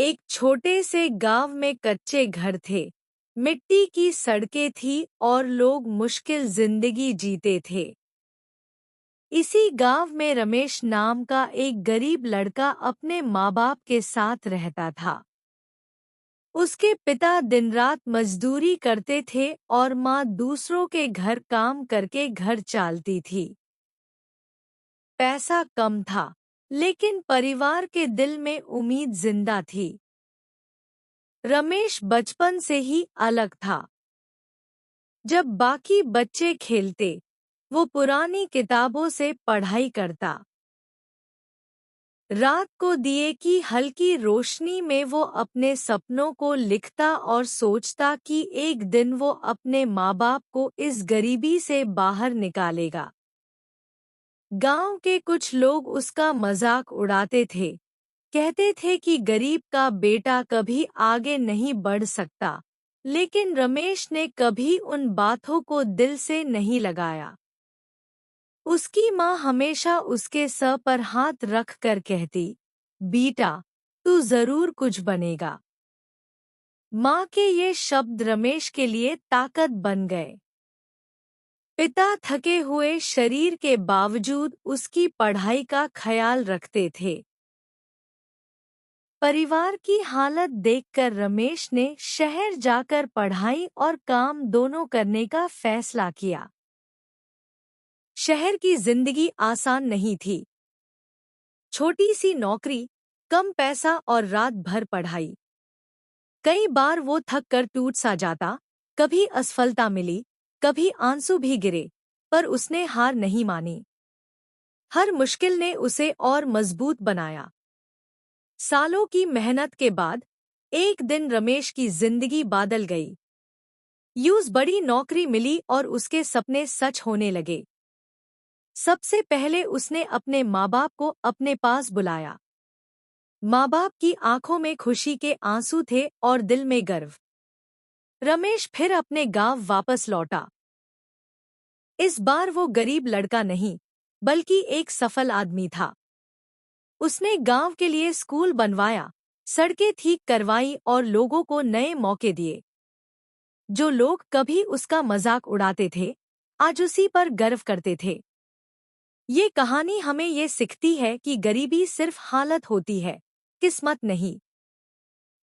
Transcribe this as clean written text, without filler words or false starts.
एक छोटे से गांव में कच्चे घर थे, मिट्टी की सड़कें थी और लोग मुश्किल जिंदगी जीते थे। इसी गांव में रमेश नाम का एक गरीब लड़का अपने माँ बाप के साथ रहता था। उसके पिता दिन रात मजदूरी करते थे और माँ दूसरों के घर काम करके घर चालती थी। पैसा कम था, लेकिन परिवार के दिल में उम्मीद जिंदा थी। रमेश बचपन से ही अलग था। जब बाकी बच्चे खेलते, वो पुरानी किताबों से पढ़ाई करता। रात को दिए की हल्की रोशनी में वो अपने सपनों को लिखता और सोचता कि एक दिन वो अपने माँ बाप को इस गरीबी से बाहर निकालेगा। गांव के कुछ लोग उसका मजाक उड़ाते थे, कहते थे कि गरीब का बेटा कभी आगे नहीं बढ़ सकता, लेकिन रमेश ने कभी उन बातों को दिल से नहीं लगाया। उसकी माँ हमेशा उसके सर पर हाथ रख कर कहती, बेटा, तू जरूर कुछ बनेगा। माँ के ये शब्द रमेश के लिए ताकत बन गए। पिता थके हुए शरीर के बावजूद उसकी पढ़ाई का ख्याल रखते थे। परिवार की हालत देखकर रमेश ने शहर जाकर पढ़ाई और काम दोनों करने का फैसला किया। शहर की जिंदगी आसान नहीं थी। छोटी सी नौकरी, कम पैसा और रात भर पढ़ाई। कई बार वो थक कर टूट सा जाता, कभी असफलता मिली, कभी आंसू भी गिरे, पर उसने हार नहीं मानी। हर मुश्किल ने उसे और मजबूत बनाया। सालों की मेहनत के बाद एक दिन रमेश की जिंदगी बदल गई। यूं बड़ी नौकरी मिली और उसके सपने सच होने लगे। सबसे पहले उसने अपने माँ बाप को अपने पास बुलाया। माँ बाप की आंखों में खुशी के आंसू थे और दिल में गर्व। रमेश फिर अपने गांव वापस लौटा। इस बार वो गरीब लड़का नहीं, बल्कि एक सफल आदमी था। उसने गांव के लिए स्कूल बनवाया, सड़कें ठीक करवाई और लोगों को नए मौके दिए। जो लोग कभी उसका मजाक उड़ाते थे, आज उसी पर गर्व करते थे। ये कहानी हमें ये सिखाती है कि गरीबी सिर्फ हालत होती है, किस्मत नहीं।